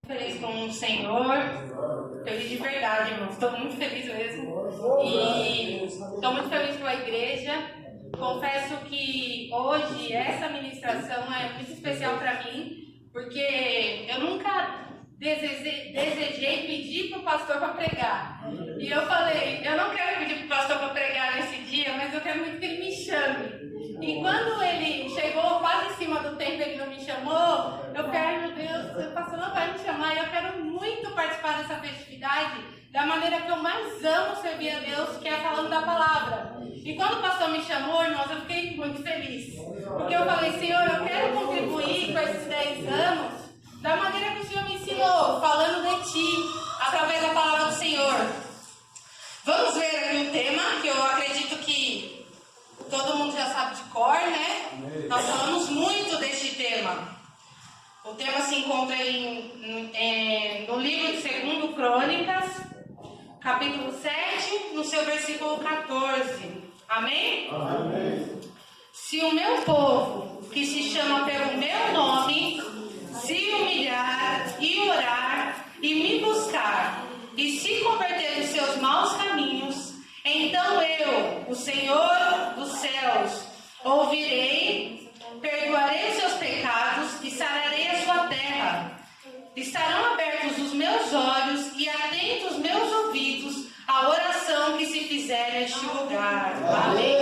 Feliz com o Senhor, feliz de verdade, irmãos. Estou muito feliz mesmo. E estou muito feliz pela igreja. Confesso que hoje essa ministração é muito especial para mim, porque eu nunca desejei pedir para o pastor para pregar. E eu falei, eu não quero pedir para o pastor para pregar nesse dia, mas eu quero muito que ele me chame. E quando ele chegou quase em cima do tempo, ele não me chamou, eu quero, meu Deus, o pastor não vai me chamar, e eu quero muito participar dessa festividade da maneira que eu mais amo servir a Deus, que é falando da palavra. E quando o pastor me chamou, irmãos, eu fiquei muito feliz. Porque eu falei, Senhor, eu quero contribuir com esses 10 anos da maneira que o Senhor me ensinou, falando de Ti, através da palavra do Senhor. Vamos ver aqui um tema que eu acredito que todo mundo já sabe de cor, né? Nós falamos muito deste tema. O tema se encontra no livro de 2 Crônicas, capítulo 7, no seu versículo 14. Amém? Amém. Se o meu povo, que se chama pelo meu nome, se humilhar e orar e me buscar e se converter dos seus maus caminhos, então eu, o Senhor dos céus, ouvirei, perdoarei seus pecados e sararei a sua terra. Estarão abertos os meus olhos e atentos os meus ouvidos à oração que se fizer neste lugar. Amém?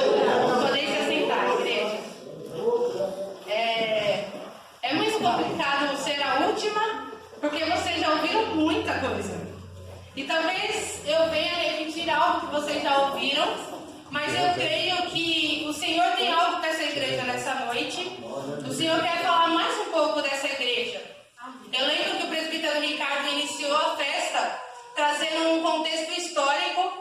Podem se assentar, igreja. É muito complicado ser a última, porque vocês já ouviram muita coisa. E talvez eu venha repetir algo que vocês já ouviram, mas eu creio que o Senhor tem algo para essa igreja nessa noite. O Senhor quer falar mais um pouco dessa igreja. Eu lembro que o presbítero Ricardo iniciou a festa trazendo um contexto histórico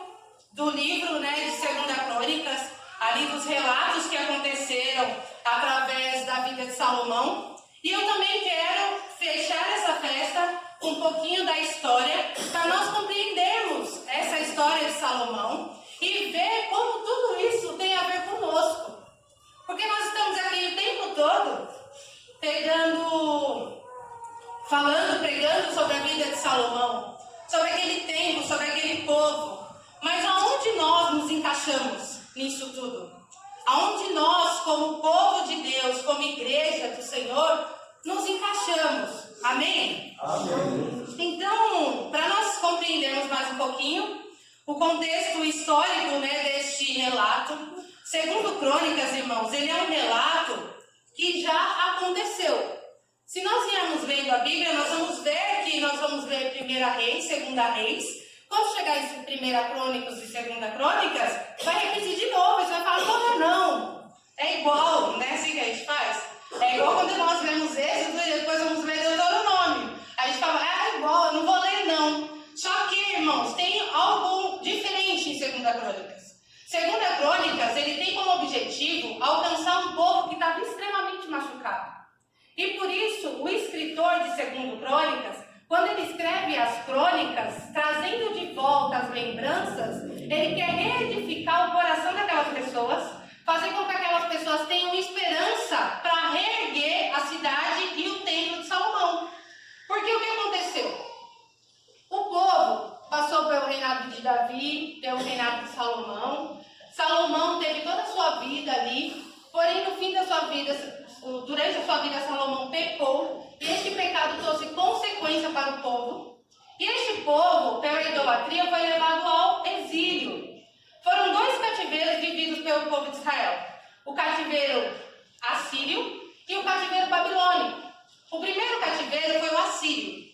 do livro, de 2 Crônicas, ali dos relatos que aconteceram através da vida de Salomão. E eu também quero fechar essa festa com um pouquinho da história, para nós compreendermos essa história de Salomão e ver como tudo isso tem a ver conosco. Porque nós estamos aqui o tempo todo pregando sobre a vida de Salomão, sobre aquele tempo, sobre aquele povo. Mas aonde nós nos encaixamos nisso tudo? Aonde nós, como povo de Deus, como igreja do Senhor, nos encaixamos? Amém? Amém. Então, para nós compreendermos mais um pouquinho o contexto histórico deste relato, 2 Crônicas, irmãos, ele é um relato que já aconteceu. Se nós viermos vendo a Bíblia, nós vamos ver que nós vamos ler 1 Reis, 2 Reis. Quando chegar em 1 Crônicas e 2 Crônicas, vai repetir de novo, você vai falar, não, é igual, assim que a gente faz. É igual quando nós lemos Êxodo e depois vamos ler Deuteronômio. A gente fala, é igual, eu não vou ler não. Só que, irmãos, tem algo diferente em 2 Crônicas. 2 Crônicas, ele tem como objetivo alcançar um povo que estava extremamente machucado. E por isso, o escritor de 2 Crônicas, quando ele escreve as crônicas, trazendo de volta as lembranças, ele quer reedificar o coração daquelas pessoas, fazer com que aquelas pessoas tenham esperança para reerguer a cidade e o templo de Salomão. Porque o que aconteceu? O povo passou pelo reinado de Davi, pelo reinado de Salomão. Salomão teve toda a sua vida ali, porém no fim da sua vida, durante a sua vida, Salomão pecou, e este pecado trouxe consequência para o povo. E este povo, pela idolatria, foi levado ao exílio. Foram 2 cativeiros vividos pelo povo de Israel: o cativeiro assírio e o cativeiro babilônico. O primeiro cativeiro foi o assírio.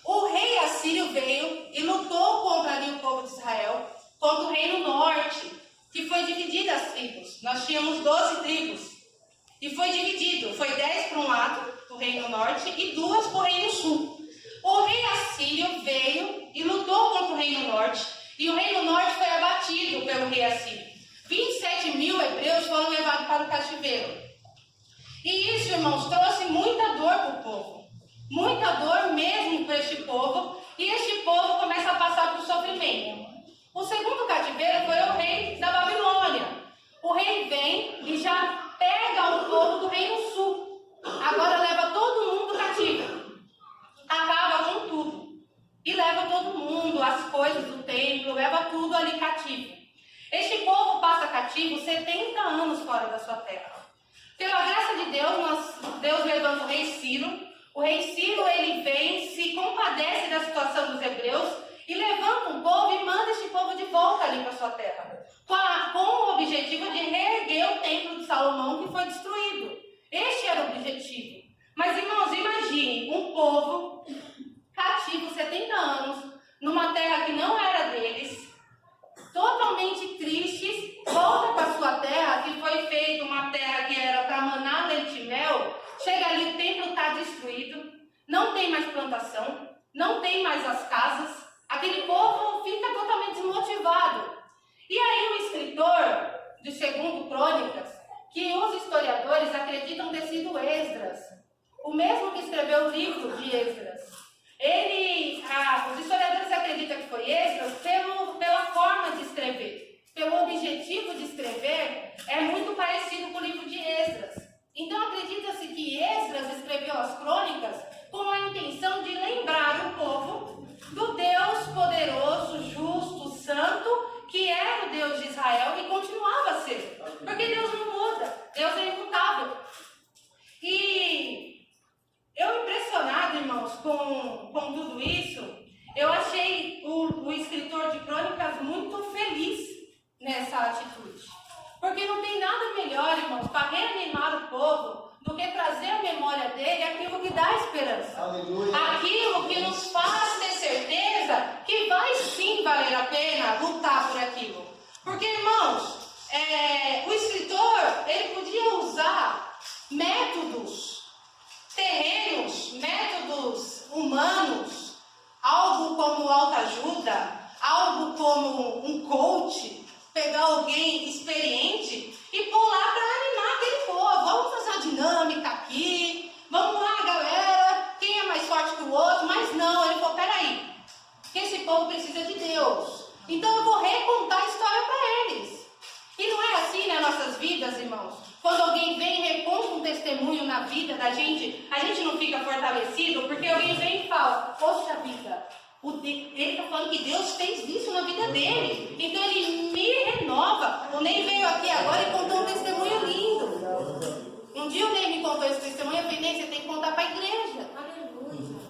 O rei assírio veio e lutou contra ali o povo de Israel, contra o reino norte, que foi dividido as tribos. Nós tínhamos 12 tribos. E foi dividido, foi 10 para um lado, do reino norte, e 2 para o reino sul. O rei assírio veio e lutou contra o reino norte, e o reino norte foi abatido pelo rei assírio. 27.000 hebreus foram levados para o cativeiro. E isso, irmãos, trouxe muita dor para o povo. Muita dor mesmo para este povo, e este povo começa a passar por sofrimento. O segundo cativeiro foi o rei da Babilônia. O rei vem e já pega o povo do reino sul. Agora leva todo mundo cativo. Acaba com Deus levanta o rei Ciro. O rei Ciro, ele vem, se compadece da situação dos hebreus e levanta um povo e manda esse povo de volta ali para sua terra, com o objetivo de reerguer o templo de Salomão que foi destruído. Este era o objetivo. Mas, irmãos, imagine um povo cativo 70 anos, numa terra que não era deles, totalmente tristes, volta para sua terra, que foi feita uma terra que era para manar leite e mel. Chega ali, o templo está destruído, não tem mais plantação, não tem mais as casas, aquele povo fica totalmente desmotivado. E aí o escritor de 2 Crônicas, que os historiadores acreditam ter sido Esdras, o mesmo que escreveu o livro de Esdras, os historiadores acreditam que foi Esdras pela forma de escrever, pelo objetivo de escrever, é muito parecido com o livro de Esdras. Então acredita-se que Esdras escreveu as crônicas com a intenção de lembrar o povo do Deus poderoso, justo, santo, que era o Deus de Israel e continuava a ser. Porque Deus não muda, Deus é imutável. E eu impressionado, irmãos, com tudo isso, eu achei o escritor de crônicas muito feliz nessa atitude. Porque não tem nada melhor, irmãos, para reanimar o povo do que trazer à memória dele aquilo que dá esperança. Aleluia. Aquilo que nos faz ter certeza que vai sim valer a pena lutar por aquilo. Porque, irmãos, o escritor, ele podia usar métodos terrenos, métodos humanos, algo como autoajuda, algo como um coach, pegar alguém experiente e pôr lá para animar aquele povo. Vamos fazer uma dinâmica aqui, vamos lá, galera, quem é mais forte que o outro? Mas não, ele falou, peraí, que esse povo precisa de Deus, então eu vou recontar a história para eles. E não é assim nas nossas vidas, irmãos? Quando alguém vem e reconta um testemunho na vida da gente, a gente não fica fortalecido, porque alguém vem e fala, poxa vida, ele está falando que Deus fez isso na vida dele, então ele me renova. O Ney veio aqui agora e contou um testemunho lindo. Um dia o Ney me contou esse testemunho, eu falei, Ney, você tem que contar para a igreja.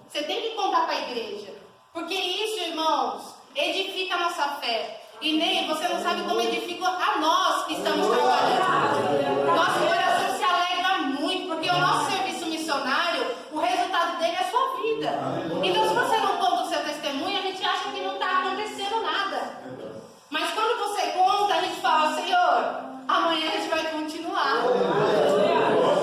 Você tem que contar para a igreja, porque isso, irmãos, edifica a nossa fé. E Ney, você não sabe como edifica a nós que estamos trabalhando. Nosso coração se alegra muito, porque o nosso serviço missionário, o resultado dele é a sua vida. Então, se você não conta o seu testemunho, a gente acha que não está acontecendo nada. Mas quando você conta, a gente fala, Senhor, amanhã a gente vai continuar.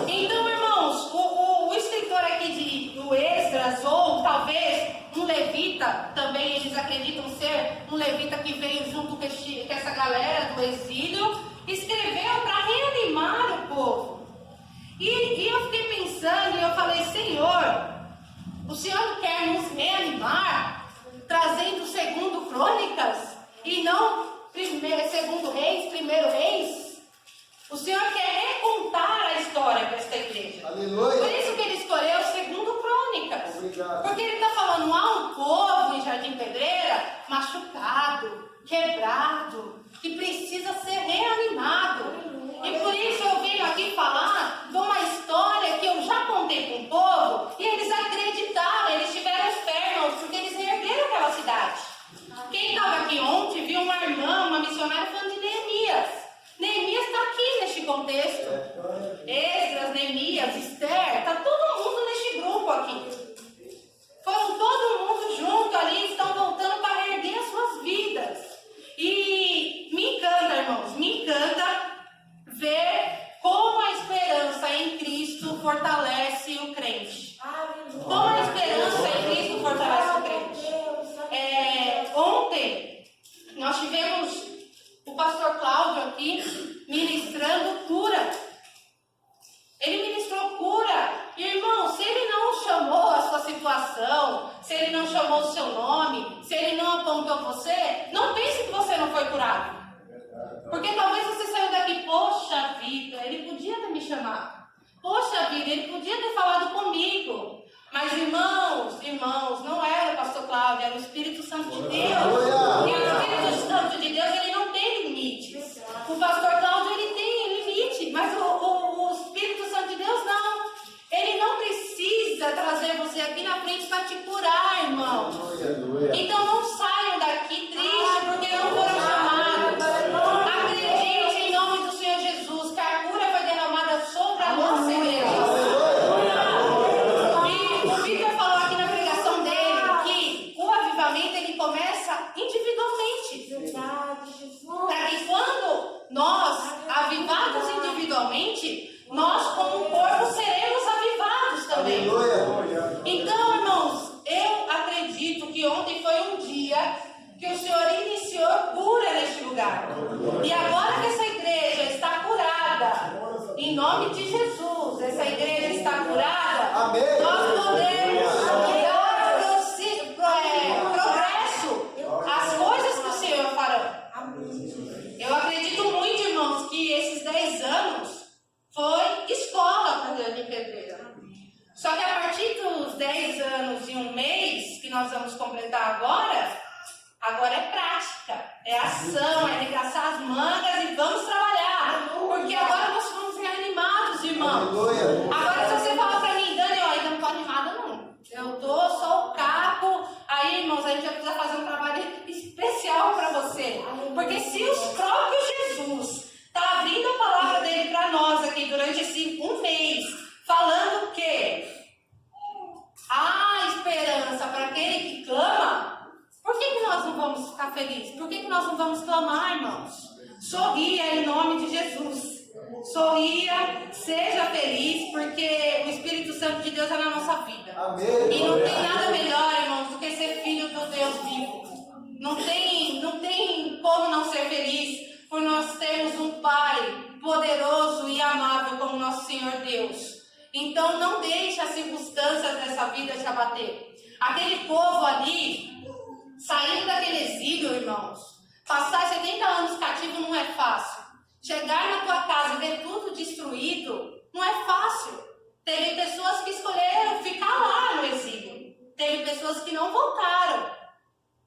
Então, irmãos, o escritor aqui do Esdras, ou talvez um levita, também eles acreditam ser um levita que veio junto com essa galera do exílio, escreveu para reanimar o povo. E eu fiquei pensando, e eu falei, Senhor, o Senhor quer nos reanimar, trazendo 2 Crônicas, e não 2 Reis, 1 Reis? O Senhor quer recontar a história desta igreja. Aleluia. Por isso que ele escolheu 2 Crônicas. Obrigado. Porque ele está falando, há um povo em Jardim Pedreira machucado, quebrado, que precisa ser reanimado. E por isso eu venho aqui falar de uma história que eu já contei com o povo, e eles acreditaram, eles tiveram fé, irmãos, porque eles reergueram aquela cidade. Quem estava aqui ontem viu uma irmã, uma missionária falando de Neemias. Neemias está aqui neste contexto. Esdras, Neemias, Esther, está todo mundo neste grupo aqui. Foram todo mundo junto ali, estão voltando para reerguer as suas vidas. E me encanta, irmãos, me encanta ver como a esperança em Cristo fortalece o crente. Como a esperança em Cristo fortalece o crente. Ontem nós tivemos o pastor Cláudio aqui ministrando cura. Ele ministrou cura. E, irmão, se ele não chamou a sua situação, se ele não chamou o seu nome, se ele não apontou você, não pense que você não foi curado. Porque talvez você saiu daqui, poxa vida, ele podia ter me chamado. Poxa vida, ele podia ter falado comigo. Mas, irmãos, não era o pastor Cláudio, era o Espírito Santo de Deus. E o Espírito Santo de Deus, ele não tem limites. O pastor Cláudio, ele tem limite, mas o Espírito Santo de Deus não. Ele na frente para te curar, irmão. Então não saiam daqui tristes porque não foram chamados. Acredite em nome do Senhor Jesus que a cura foi derramada sobre a nossa igreja. E o Victor falou aqui na pregação dele que o avivamento ele começa individualmente. Para que quando nós, avivados individualmente, nós como corpo seremos avivados também. Então, irmãos, eu acredito que ontem foi um dia que o Senhor iniciou cura neste lugar. E agora que essa igreja está curada, em nome de Jesus, essa igreja está curada, amém. Nós podemos dar progresso às coisas que o Senhor fará. Eu acredito muito, irmãos, que esses 10 anos foi escola para a Dani Pedreira. Só que a partir dos 10 anos e um mês que nós vamos completar agora é prática, é ação, é arregaçar as mangas e vamos trabalhar. Porque agora nós somos reanimados, irmãos. Agora se você falar para mim, Dani, eu ainda não estou animada não. Eu tô só o capo. Aí, irmãos, a gente vai precisar fazer um trabalho especial para você. Porque se os próprios Jesus está abrindo a palavra dele para nós aqui durante esse um mês, falando que há esperança para aquele que clama, por que nós não vamos ficar felizes? Por que nós não vamos clamar, irmãos? Sorria em nome de Jesus. Sorria, seja feliz, porque o Espírito Santo de Deus é na nossa vida. Amém. E não tem nada melhor, irmãos, do que ser filho do Deus vivo. Não tem como não ser feliz por nós termos um Pai poderoso e amável como nosso Senhor Deus. Então não deixe as circunstâncias dessa vida te abater. Aquele povo ali, saindo daquele exílio, irmãos, passar 70 anos cativo não é fácil. Chegar na tua casa e ver tudo destruído não é fácil. Teve pessoas que escolheram ficar lá no exílio. Teve pessoas que não voltaram,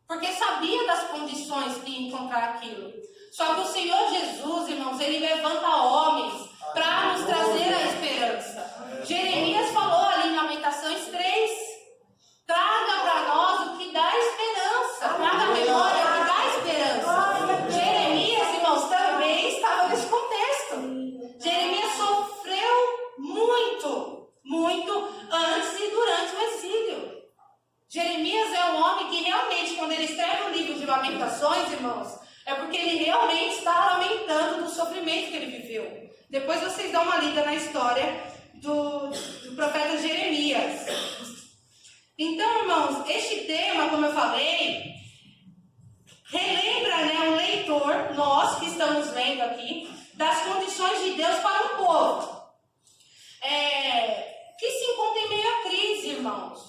porque sabia das condições que ia encontrar aquilo. Só que o Senhor Jesus, irmãos, ele levanta homens para nos trazer a esperança. Jeremias falou ali em Lamentações 3, traga para nós o que dá esperança, traga a memória o que dá esperança. Jeremias, irmãos, também estava nesse contexto. Jeremias sofreu muito antes e durante o exílio. Jeremias é um homem que realmente, quando ele escreve o livro de Lamentações, irmãos, é porque ele realmente está lamentando do sofrimento que ele viveu. Depois vocês dão uma lida na história do profeta Jeremias. Então, irmãos, este tema, como eu falei, relembra, né, o leitor, nós que estamos lendo aqui, das condições de Deus para um povo que se encontra em meio à crise, irmãos.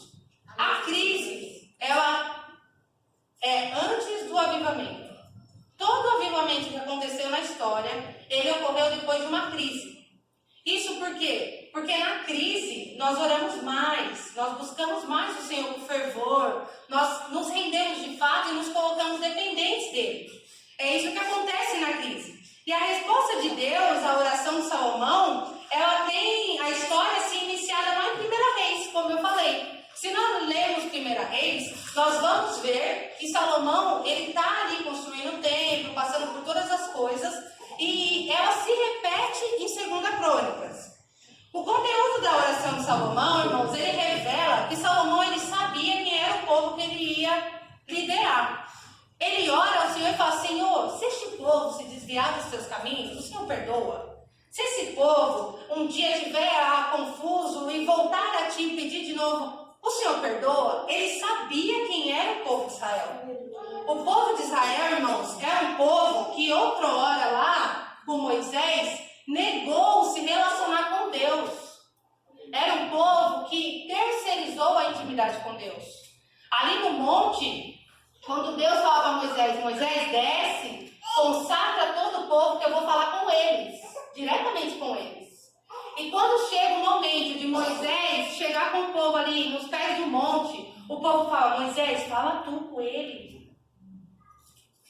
A crise, ela é antes do avivamento. Todo avivamento que aconteceu na história, ele ocorreu depois de uma crise. Isso por quê? Porque na crise nós oramos mais, nós buscamos mais o Senhor com fervor, nós nos rendemos de fato e nos colocamos dependentes dele. É isso que acontece na crise. E a resposta de Deus à oração de Salomão, ela tem a história assim, iniciada lá em 1 Reis, como eu falei. Se nós lermos 1 Reis, nós vamos ver que Salomão, ele está ali construindo o templo, passando por todas as coisas, e ela se repete em 2 Crônicas. O conteúdo da oração de Salomão, irmãos, ele revela que Salomão, ele sabia quem era o povo que ele ia liderar. Ele ora ao Senhor e fala: Senhor, se este povo se desviar dos seus caminhos, o Senhor perdoa. Se esse povo um dia estiver confuso e voltar a ti e pedir de novo, o Senhor perdoa. Ele sabia quem era o povo de Israel. O povo de Israel, irmãos, é um povo que outrora lá, com Moisés, negou se relacionar com Deus. Era um povo que terceirizou a intimidade com Deus. Ali no monte, quando Deus falava a Moisés, Moisés, desce, consagra todo o povo que eu vou falar com eles, diretamente com eles. E quando chega o momento de Moisés chegar com o povo ali nos pés do monte, o povo fala: Moisés, fala tu com ele.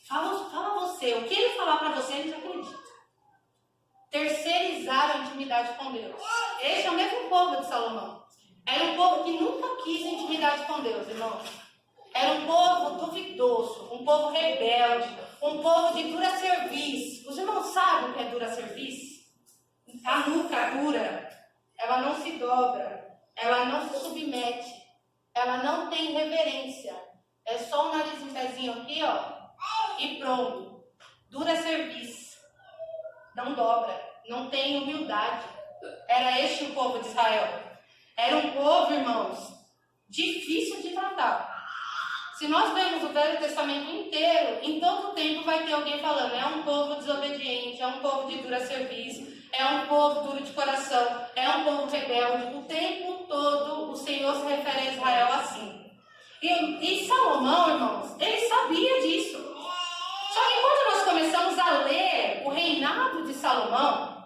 Fala você. O que ele falar para você, a gente acredita. Terceirizar a intimidade com Deus. Esse é o mesmo povo de Salomão. Era um povo que nunca quis intimidade com Deus, irmãos. Era um povo duvidoso, um povo rebelde, um povo de dura serviço. Os irmãos sabem o que é dura serviço? A nuca dura, ela não se dobra, ela não se submete, ela não tem reverência. É só o nariz em pezinho aqui, ó, e pronto. Dura serviço, não dobra, não tem humildade. Era este o povo de Israel. Era um povo, irmãos, difícil de tratar. Se nós vemos o Velho Testamento inteiro, em todo tempo vai ter alguém falando, é um povo desobediente, é um povo de dura serviço, é um povo duro de coração, é um povo rebelde. O tempo todo o Senhor se refere a Israel assim. E Salomão, irmãos, ele sabia disso. Só que quando nós começamos a ler o reinado de Salomão,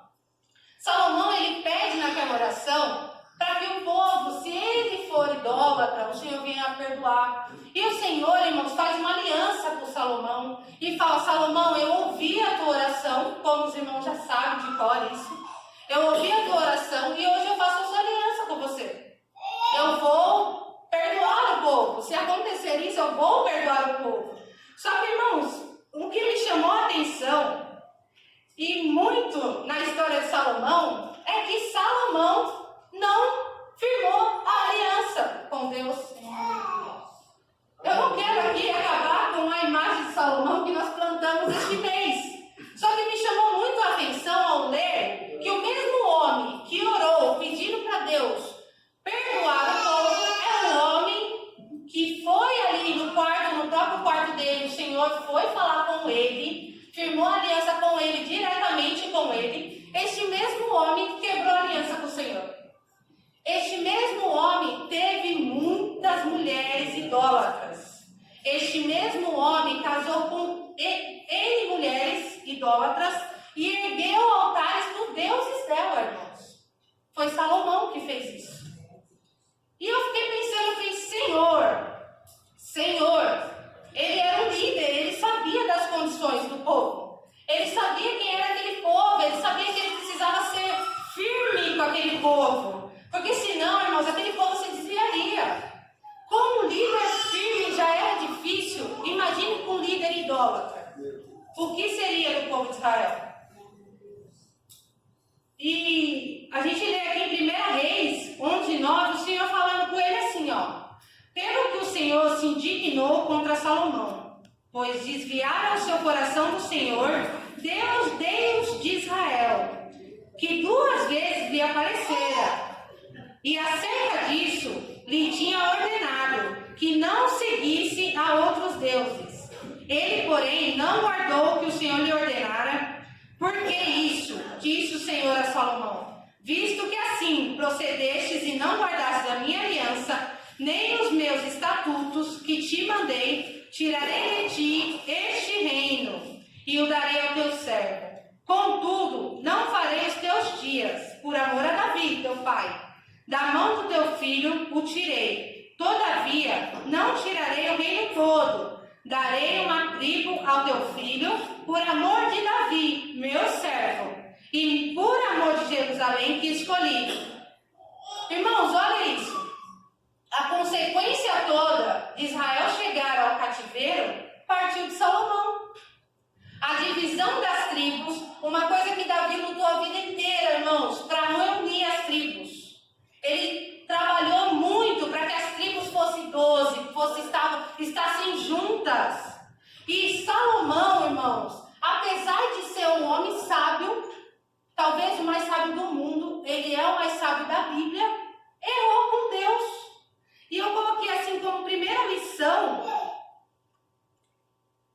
Salomão ele pede naquela oração para que o povo, se ele for idólatra, o Senhor venha a perdoar. E o Senhor, irmãos, faz uma aliança com Salomão e fala, Salomão, eu ouvi a tua oração, como os irmãos já sabem de cor isso. Eu ouvi a tua oração e hoje eu faço essa aliança com você. Eu vou perdoar o povo. Se acontecer isso, eu vou perdoar o povo. Só que, irmãos, o que me chamou a atenção, e muito na história de Salomão, é que Salomão não firmou a aliança com Deus. Eu não quero aqui acabar com a imagem de Salomão que nós plantamos este mês. Só que me chamou muito a atenção ao ler que o mesmo homem que orou pedindo para Deus perdoar o povo é um homem que foi ali no próprio quarto dele, o Senhor foi falar com ele, firmou aliança com ele, diretamente com ele. Este mesmo homem quebrou a aliança com o Senhor. Este mesmo homem teve muitas mulheres idólatras. Este mesmo homem casou com N mulheres idólatras e ergueu altares para os deuses dela, irmãos. Foi Salomão que fez isso. E eu fiquei pensando, eu falei, Senhor, ele era um líder, ele sabia das condições do povo. Ele sabia quem era aquele povo, ele sabia que ele precisava ser firme com aquele povo. Porque senão, irmãos, aquele povo se desviaria. Como um líder firme já era difícil, imagine com um líder idólatra. O que seria do povo de Israel? E a gente lê aqui em 1 Reis 11:9, o Senhor falando com ele assim, ó. Pelo que o Senhor se indignou contra Salomão, pois desviaram o seu coração do Senhor, Deus de Israel, que 2 vezes lhe aparecera. E acerca disso, lhe tinha ordenado que não seguisse a outros deuses. Ele, porém, não guardou o que o Senhor lhe ordenara. Por que isso? Disse o Senhor a Salomão. Visto que assim procedestes e não guardastes a minha aliança, nem os meus estatutos que te mandei, tirarei de ti este reino e o darei ao teu servo. Contudo, não farei os teus dias, por amor a Davi, teu pai. Da mão do teu filho o tirei. Todavia, não tirarei o reino todo. Darei uma tribo ao teu filho, por amor de Davi, meu servo, e por amor de Jerusalém que escolhi. Irmãos, olha isso. A consequência toda de Israel chegar ao cativeiro partiu de Salomão. A divisão das tribos, uma coisa que Davi lutou a vida inteira, irmãos, para reunir as tribos. Ele trabalhou muito para que as tribos fossem 12, estassem juntas. E Salomão, irmãos, apesar de ser um homem sábio, talvez o mais sábio do mundo, ele é o mais sábio da Bíblia, errou com Deus. E eu coloquei assim como primeira lição: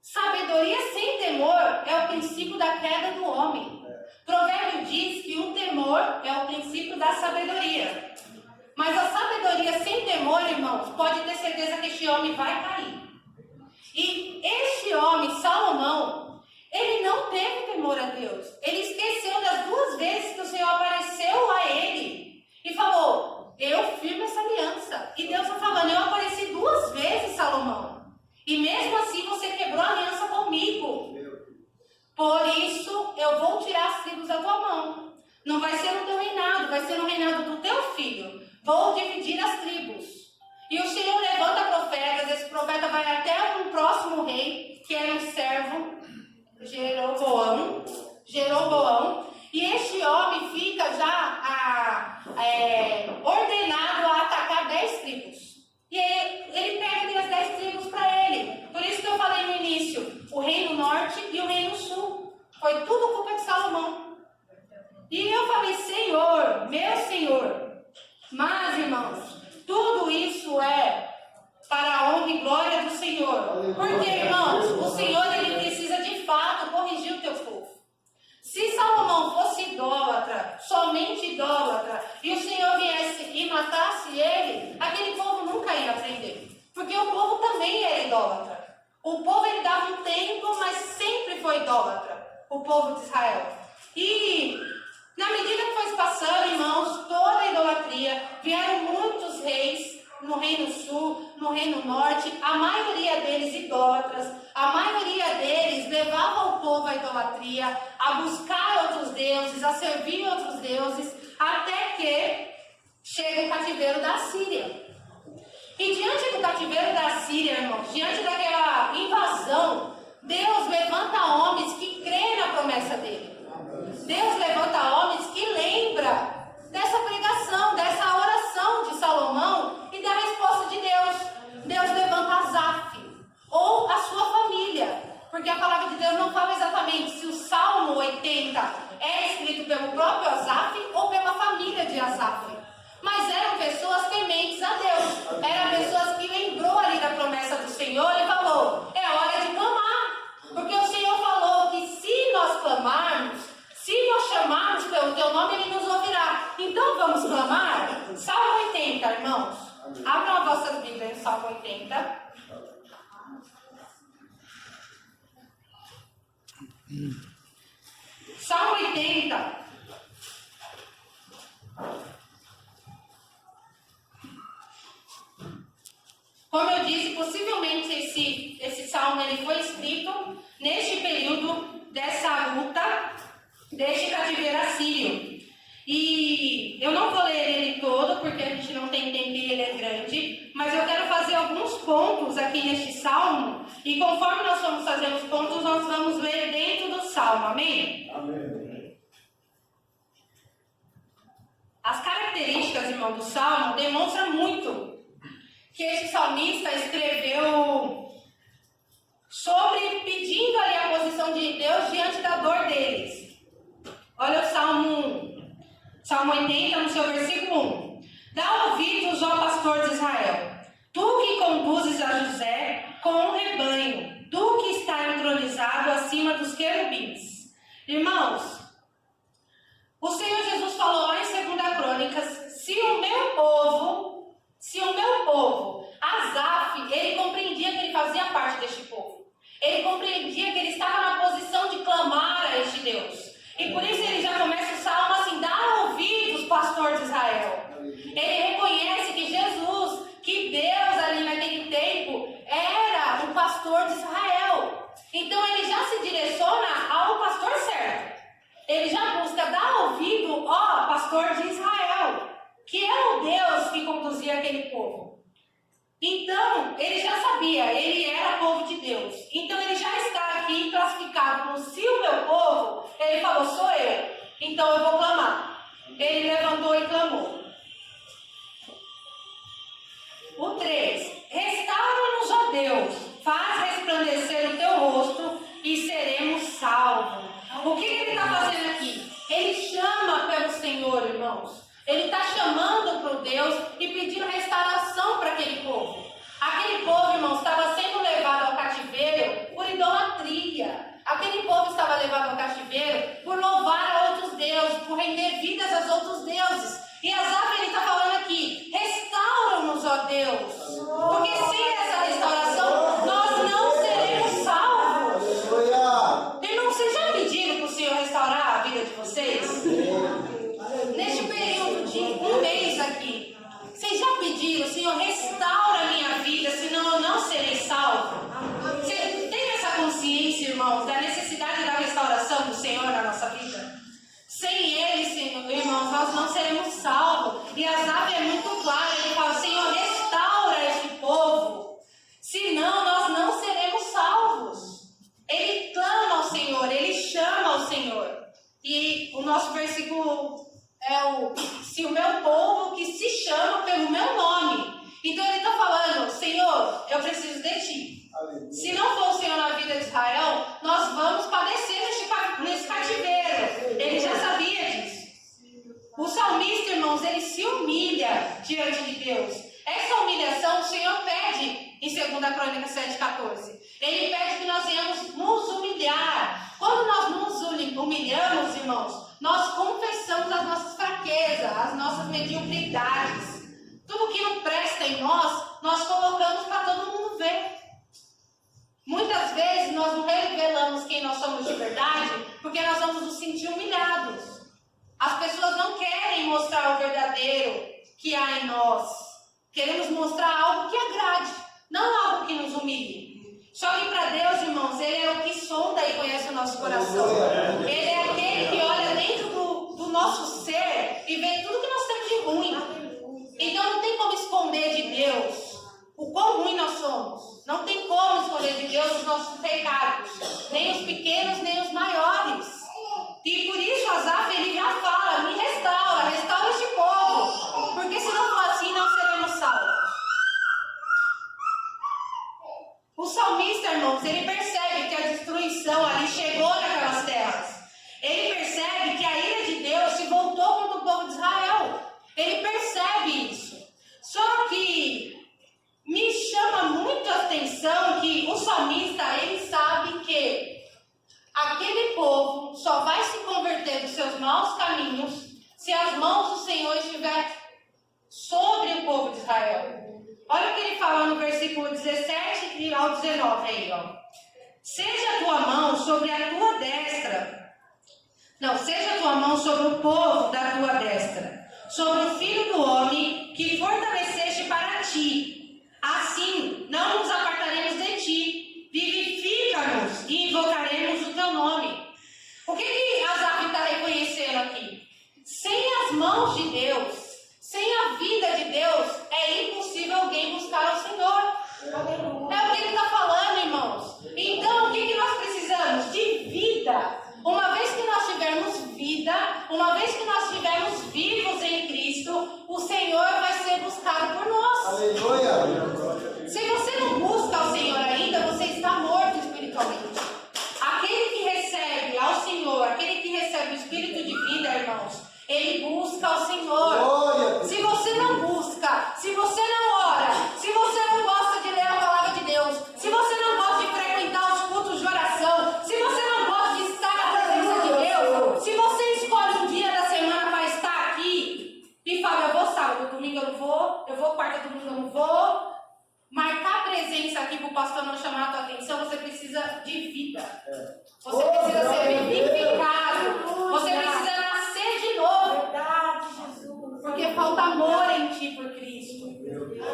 sabedoria sem temor é o princípio da queda do homem. Provérbio diz que o temor é o princípio da sabedoria. Mas a sabedoria sem temor, irmãos, pode ter certeza que este homem vai cair. E este homem, Salomão, ele não teve temor a Deus. Ele esqueceu das 2 vezes que o Senhor apareceu a ele e falou, eu firmo essa aliança. E Deus está falando, eu apareci 2 vezes, Salomão. E mesmo assim você quebrou a aliança comigo. Por isso eu vou tirar as tribos da tua mão. Não vai ser no teu reinado, vai ser no reinado do teu filho. Vou dividir carta vai até um próximo rei, que era um servo, Jeroboão, e este homem fica já ordenado a atacar 10 tribos. E ele pega as 10 tribos para ele. Por isso que eu falei no início, o reino norte e o reino sul. Foi tudo culpa de Salomão. E eu falei, Senhor, meu Senhor. Mas, irmãos, tudo isso é para a honra e glória do Senhor. Porque, irmãos, o Senhor, ele precisa de fato corrigir o teu povo. Se Salomão fosse idólatra, somente idólatra, e o Senhor viesse e matasse ele, aquele povo nunca ia aprender. Porque o povo também era idólatra. O povo, ele dava um tempo, mas sempre foi idólatra. O povo de Israel. E na medida que foi passando, irmãos, toda a idolatria, vieram muitos reis no Reino Sul, no Reino Norte, a maioria deles idólatras, a maioria deles levava o povo à idolatria, a buscar outros deuses, a servir outros deuses, até que chega o cativeiro da Síria. E diante do cativeiro da Síria, irmãos, diante daquela invasão, Deus levanta homens que creem na promessa dele. Deus levanta homens que lembram dessa pregação, dessa oração de Salomão e da resposta de Deus. Deus levanta Asaf, ou a sua família, porque a palavra de Deus não fala exatamente se o Salmo 80 é escrito pelo próprio Asaf ou pela família de Asaf. Mas eram pessoas tementes a Deus, eram pessoas que lembrou ali da promessa do Senhor e falou, é hora de clamar, porque o Senhor falou que se nós clamarmos, se nós chamarmos pelo teu nome, ele nos ouvirá. Então vamos clamar? Salmo 80, irmãos. Abram a vossa Bíblia no Salmo 80. Salmo 80. Como eu disse, possivelmente esse salmo ele foi escrito neste período dessa luta, deste cativeiro assírio. E eu não vou ler ele todo, porque a gente não tem tempo e ele é grande, mas eu quero fazer alguns pontos aqui neste salmo, e conforme nós formos fazendo os pontos, nós vamos ler dentro do salmo, amém? Amém. As características, irmão, do salmo demonstram muito que esse salmista escreveu pedindo ali a posição de Deus diante da dor deles. Olha o Salmo 80, no seu versículo 1. Dá ouvidos, ó pastor de Israel, tu que conduzes a José com um rebanho, tu que está entronizado acima dos querubins. Irmãos, o Senhor Jesus falou lá em 2 Crônicas, se o meu povo, Asaf, ele compreendia que ele fazia parte deste povo. Ele compreendia que ele estava na posição de clamar a este Deus. E por isso ele já começa o salmo assim, dá ouvidos, pastor de Israel. Ele reconhece que Jesus, que Deus ali naquele tempo, era um pastor de Israel. Então ele já se direciona ao pastor certo. Ele já busca dar ouvido, ó, pastor de Israel, que é o Deus que conduzia aquele povo. Então, ele já sabia, ele era povo de Deus. Então, ele já está aqui classificado como se o meu povo, ele falou, sou eu. Então, eu vou clamar. Ele levantou e clamou. O 3. Restaura-nos, ó Deus, faz resplandecer o teu rosto e seremos salvos. O que ele está fazendo aqui? Ele chama pelo Senhor, irmãos. Ele está chamando para o Deus e pedindo restauração para aquele povo. Aquele povo, irmãos, estava sendo levado ao cativeiro por idolatria. Aquele povo estava levado ao cativeiro por louvar a outros deuses, por render vidas aos outros deuses. E Asaf, ele está falando aqui, restaura-nos, ó Deus. Porque sem essa restauração, nós não seremos salvos. Irmãos, vocês já pediram para o Senhor restaurar a vida de vocês? Neste período de um mês aqui, vocês já pediram, Senhor, restaura a minha vida, senão eu não serei salvo? Você tem essa consciência, irmãos, da necessidade da restauração do Senhor na nossa vida? Sem Ele, Senhor, irmãos, nós não seremos salvos. E Asaf é muito claro, ele fala, Senhor, restaura este povo, senão diante de Deus. Essa humilhação o Senhor pede em 2 Crônicas 7,14. Ele pede que nós venhamos nos humilhar. Quando nós nos humilhamos, irmãos, nós confessamos as nossas fraquezas, as nossas mediocridades. Tudo que não presta em nós colocamos para todo mundo ver. Muitas vezes nós não revelamos quem nós somos de verdade, porque nós vamos nos sentir humilhados. As pessoas não querem mostrar o verdadeiro que há em nós. Queremos mostrar algo que agrade, não algo que nos humilhe. Só que para Deus, irmãos, Ele é o que sonda e conhece o nosso coração. Ele é aquele que olha dentro do nosso ser e vê tudo que nós temos de ruim. Então não tem como esconder de Deus o quão ruim nós somos. Não tem como esconder de Deus os nossos pecados, nem os pequenos, nem os maiores. E por isso Asaf, ele já fala, me restaura este povo, porque se não for assim, não seremos salvos. O salmista, irmãos, ele percebe que a destruição ali chegou naquelas terras. Ele percebe que a ira de Deus se voltou contra o povo de Israel. Ele percebe isso. Só que me chama muito a atenção que o salmista, ele sabe que aquele povo só vai se converter dos seus maus caminhos se as mãos do Senhor estiver sobre o povo de Israel. Olha o que ele fala no versículo 17 ao 19 aí, ó. Seja a tua mão sobre a tua destra. Não, seja a tua mão sobre o povo da tua destra, sobre o filho do homem que fortaleceste para ti. Assim, não nos apartaremos de ti. Vivifica-nos e invocaremos o teu nome. O que Asaf está reconhecendo aqui? Sem as mãos de Deus, sem a vida de Deus, é impossível alguém buscar o Senhor. É o que ele está falando, irmãos. Então, o que nós precisamos? De vida. Uma vez que nós tivermos vida, uma vez que nós estivermos vivos em Cristo, o Senhor vai ser buscado por nós. Aleluia. Se você não busca o Senhor ainda, você está morto espiritualmente. Aquele que recebe ao Senhor, aquele que recebe o Espírito de vida, irmãos, ele busca o Senhor. Se você não busca, se você não ora, se você não gosta de ler a palavra de Deus, se você não gosta de frequentar os cultos de oração, se você não gosta de estar na presença de Deus, se você escolhe um dia da semana para estar aqui e fala, eu vou sábado, domingo eu não vou, eu vou quarta, domingo eu não vou, marcar presença aqui para o pastor não chamar a tua atenção, você precisa de vida. Você precisa ser vivificado. Você precisa nascer de novo. Verdade, Jesus. Porque falta amor em ti por Cristo.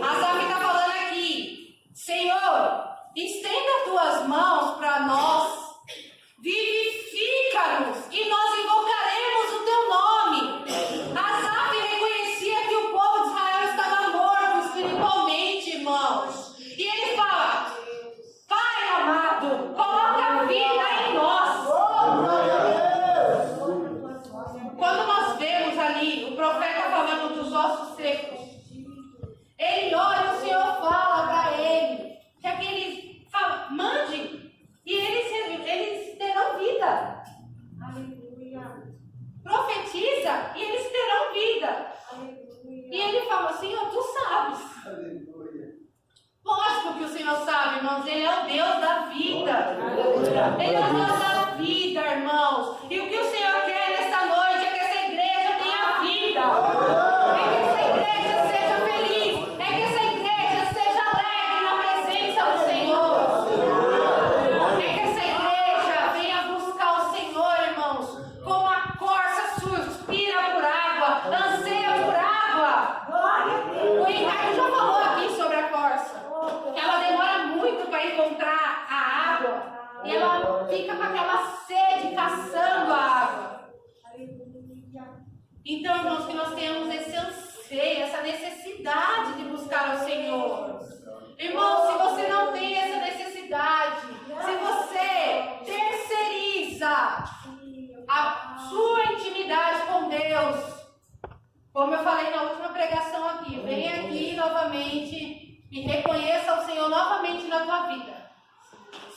Asaf está falando aqui, Senhor, estenda as tuas mãos para nós, vivifica-nos e nós invocaremos o teu nome. Asaf reconhecia que o povo de Israel estava morto espiritualmente, irmãos. E ele fala, Pai amado, coloca a vida em nós. Quando nós vemos ali o profeta falando dos ossos secos, ele olha e o Senhor fala para ele que aqueles fala, mande e eles terão vida. Aleluia. Profetiza e eles terão vida. Aleluia. E ele fala, Senhor, tu sabes. Aleluia. Lógico que o Senhor sabe, irmãos, Ele é o Deus da vida. Ele é o Deus da vida, irmãos. E o que o Senhor quer nesta noite é que essa igreja tenha vida. É que essa igreja seja feliz. É que essa igreja seja alegre na presença do Senhor. É que essa igreja venha buscar o Senhor, irmãos, como a corça suspira por água, anseia por água. O Ricardo já falou aqui sobre a corça. Ela demora muito para encontrar a água e ela fica com aquela sede caçando a água. Então, irmãos, que nós tenhamos esse anseio, essa necessidade de buscar ao Senhor. Irmãos, se você não tem essa necessidade, se você terceiriza a sua intimidade com Deus, como eu falei na última pregação aqui, vem aqui novamente e reconheça o Senhor novamente na tua vida.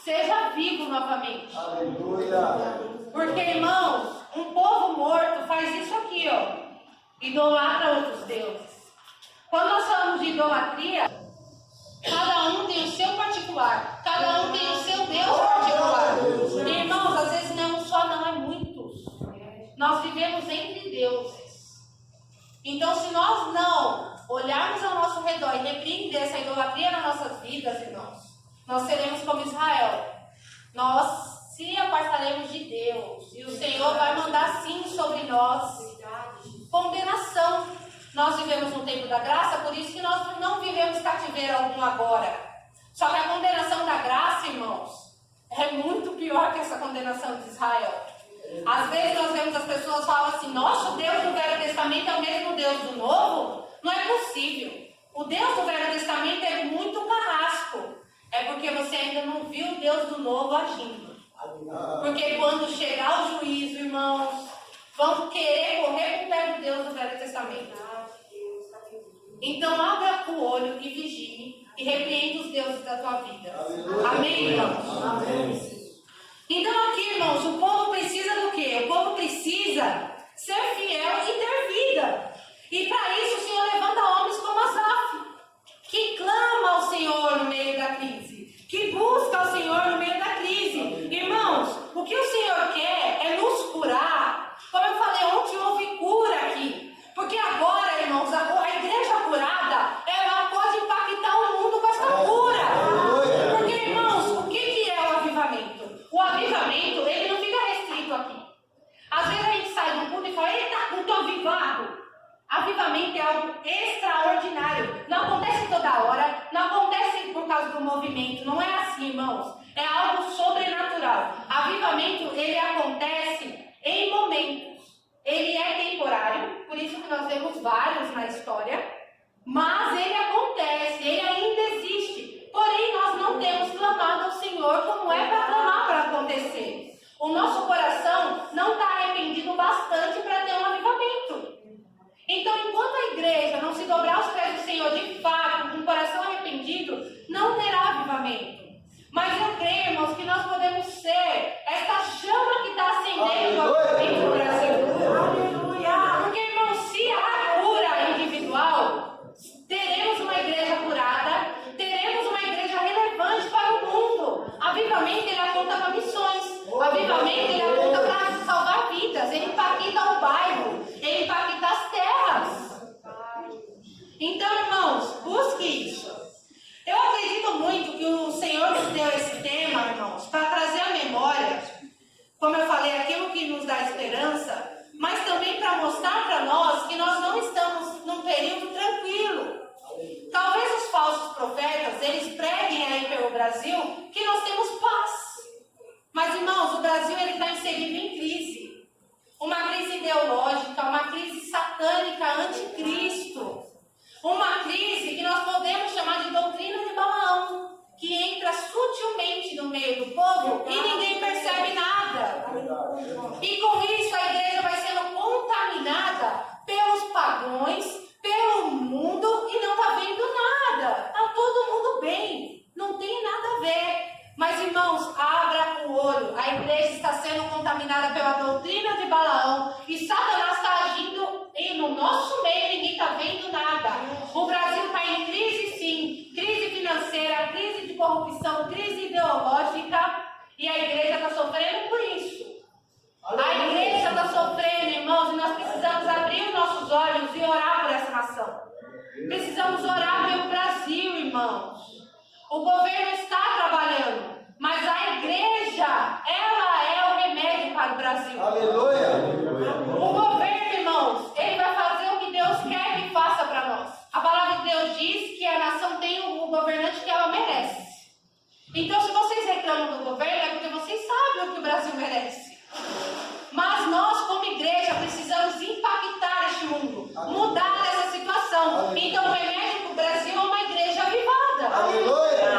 Seja vivo novamente. Aleluia. Porque, irmãos, um povo morto faz isso aqui, ó. Idolatra outros deuses. Quando idolatria, cada um tem o seu particular, cada um tem o seu Deus particular. Irmãos, às vezes não só não é muitos. Nós vivemos entre deuses. Então, se nós não olharmos ao nosso redor e repreender essa idolatria nas nossas vidas, irmãos, nós seremos como Israel. Nós se apartaremos de Deus. E o Senhor vai mandar sim sobre nós condenação. Nós vivemos no tempo da graça, por isso que nós não vivemos cativeiro algum agora. Só que a condenação da graça, irmãos, é muito pior que essa condenação de Israel. Às vezes nós vemos as pessoas falam assim: nosso Deus do Velho Testamento é o mesmo Deus do Novo? Não é possível. O Deus do Velho Testamento é muito carrasco. É porque você ainda não viu o Deus do Novo agindo. Porque quando chegar o juízo, irmãos, vão querer correr com o pé do Deus do Velho Testamento. Então abra o olho e vigie e repreenda os deuses da tua vida. Amém, irmãos? Amém. Então aqui, irmãos, o povo precisa do quê? O povo precisa ser fiel e ter vida. E para isso o Senhor levanta homens como Asaf, que clama ao Senhor no meio da crise, que busca ao Senhor no meio da crise. Irmãos, o que o Senhor quer é nos curar. Como eu falei ontem, houve cura aqui. Porque agora, irmãos, a igreja curada, ela pode impactar o mundo com essa cura. Porque, irmãos, o que é o avivamento? O avivamento, ele não fica restrito aqui. Às vezes a gente sai do culto e fala: eita, culto avivado. Avivamento é algo extraordinário. Não acontece toda hora, não acontece por causa do movimento. Não é assim, irmãos. É algo sobrenatural. Avivamento, ele acontece em momentos. Ele é temporário, por isso que nós vemos vários na história. Mas ele acontece, ele ainda existe. Porém, nós não temos clamado ao Senhor como é para clamar para acontecer. O nosso coração não está arrependido bastante para ter um avivamento. Então, enquanto a igreja não se dobrar aos pés do Senhor de fato, com o coração arrependido, não terá avivamento. Mas eu creio, irmãos, que nós podemos ser essa chama que está acendendo o avivamento no Brasil. Aleluia! Porque, irmãos, se há cura individual, teremos uma igreja curada, teremos uma igreja relevante para o mundo. Avivamento, ele aponta para missões. Avivamento, ele aponta para salvar vidas. Ele impacta o bairro, ele impacta as terras. Então, irmãos, busque isso. Eu acredito muito que o Senhor nos deu esse tema, irmãos, para trazer à memória, como eu falei, aquilo que nos dá esperança, mas também para mostrar para nós que nós não estamos num período tranquilo. Talvez os falsos profetas, eles preguem aí pelo Brasil que nós temos paz. Mas, irmãos, o Brasil está inserido em crise. Uma crise ideológica, uma crise satânica, anticristo. Uma crise que nós podemos chamar de doutrina de Balaão, que entra sutilmente no meio do povo e ninguém percebe nada. E com isso a igreja vai sendo contaminada pelos pagões, pelo mundo e não está vendo nada. Está todo mundo bem, não tem nada a ver. Mas, irmãos, abra o olho. A igreja está sendo contaminada pela doutrina de Balaão e Satanás está agindo no nosso meio e ninguém está vendo nada. O Brasil está em crise, sim. Crise financeira, crise de corrupção, crise ideológica. E a igreja está sofrendo por isso. A igreja está sofrendo, irmãos, e nós precisamos abrir os nossos olhos e orar por essa nação. Precisamos orar pelo Brasil, irmãos. O governo está trabalhando, mas a igreja, ela é o remédio para o Brasil. Aleluia! O governo, irmãos, ele vai fazer o que Deus quer que faça para nós. A palavra de Deus diz que a nação tem o governante que ela merece. Então, se vocês reclamam do governo, é porque vocês sabem o que o Brasil merece. Mas nós, como igreja, precisamos impactar este mundo, mudar essa situação. Então, o remédio para o Brasil é uma igreja avivada. Aleluia!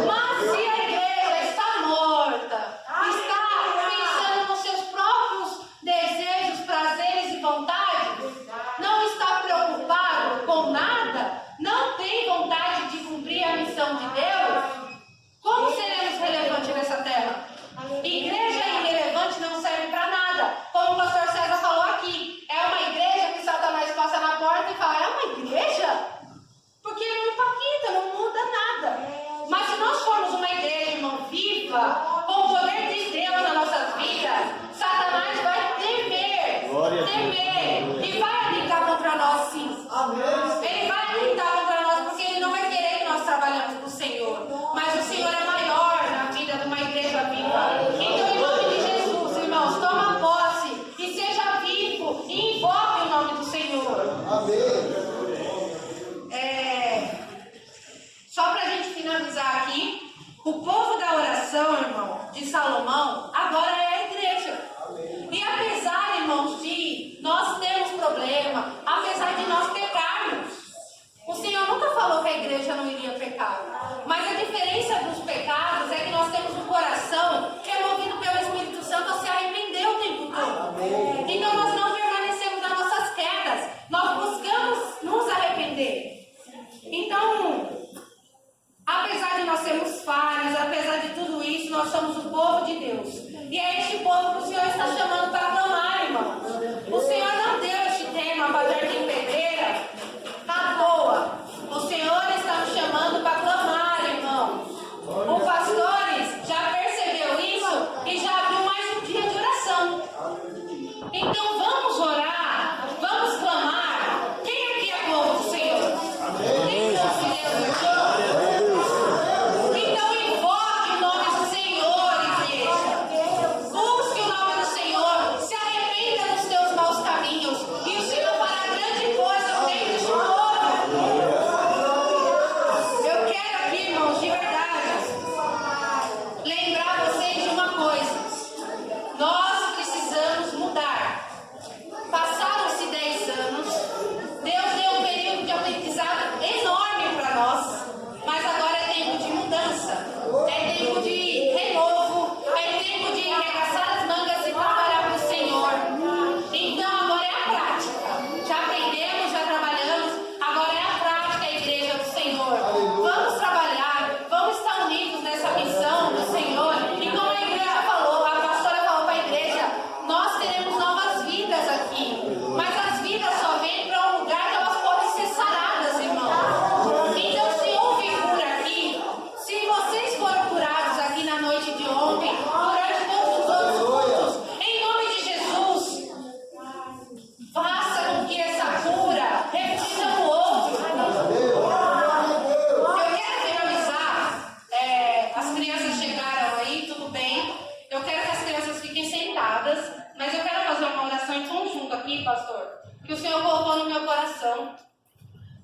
Mas se a igreja está morta, está pensando nos seus próprios desejos, prazeres e vontades, não está preocupado com nada, não tem vontade de cumprir a missão de Deus, como seremos relevantes nessa terra? Igreja irrelevante não serve para nada. Como o pastor César falou aqui, é uma igreja que Satanás passa na porta e fala: é uma igreja? de Salomão agora é a igreja. E apesar, irmãos, de nós termos problema, apesar de nós pecarmos, o Senhor nunca falou que a igreja não iria pecar. Mas a diferença dos pecados é que nós temos um coração que é movido pelo Espírito Santo a se arrepender o tempo todo. Então nós não permanecemos nas nossas quedas, nós buscamos nos arrepender. Então, apesar de nós sermos falhos, apesar de tudo isso, nós somos o povo de Deus. E é este povo que o Senhor está chamando para clamar, irmão. O Senhor não deu este tema para Jardim Pedreira à toa. O Senhor está nos chamando para clamar, irmão. O Pastores já percebeu isso e já abriu mais um dia de oração. Então vamos orar, vamos clamar. Quem aqui é povo do Senhor? Quem é povo de Deus? Então invoque o nome do Senhor, igreja. Busque o nome do Senhor. Se arrependa dos teus maus caminhos. E o Senhor fará grande coisa no meio deste povo. Eu quero aqui, irmãos, de verdade, lembrar vocês de uma coisa. Nós precisamos mudar. Passaram-se 10 anos. Deus deu um período de aprendizado enorme para nós. Mas agora é tempo de mudança. É tempo de renovo. É tempo de arregaçar as mangas e trabalhar para o Senhor. Então agora é a prática. Já aprendemos, já trabalhamos. Agora é a prática, a igreja do Senhor. Vamos trabalhar. Vamos estar unidos nessa missão do Senhor. E como a igreja falou, a pastora falou para a igreja, nós teremos novas vidas aqui. Mas as vidas só vêm para um lugar que elas podem ser saradas, irmão. Então, se houve cura aqui, se vocês foram curados aqui na noite de ontem, durante todos os outros cultos, em nome de Jesus, faça com que essa cura reflita no outro. Eu quero finalizar. As crianças chegaram aí, tudo bem. Eu quero que as crianças fiquem sentadas, mas eu quero fazer uma oração em conjunto aqui, pastor, que o Senhor colocou no meu coração,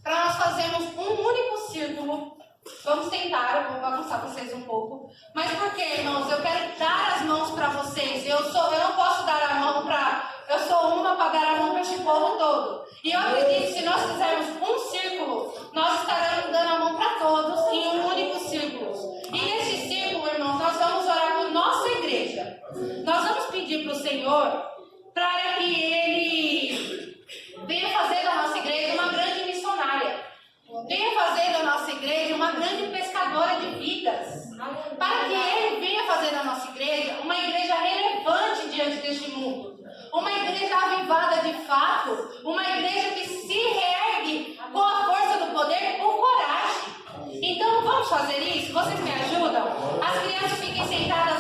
para nós fazermos um único círculo. Vamos tentar, eu vou bagunçar vocês um pouco. Mas por quê, irmãos? Eu quero dar as mãos para vocês. Eu não posso dar a mão para... Eu sou uma para dar a mão para este povo todo. E eu acredito que se nós fizermos um círculo, nós estaremos dando a mão para todos em um único círculo. E nesse círculo, irmãos, nós vamos orar por nossa igreja. Nós vamos pedir para o Senhor para que Ele venha fazer da nossa igreja uma grande missionária. Venha fazer da nossa igreja uma grande pescadora de vidas. Para que Ele venha fazer da nossa igreja uma igreja relevante diante deste mundo. Uma igreja avivada de fato. Uma igreja que se reergue com a força do poder, com coragem. Então vamos fazer isso? Vocês me ajudam? As crianças fiquem sentadas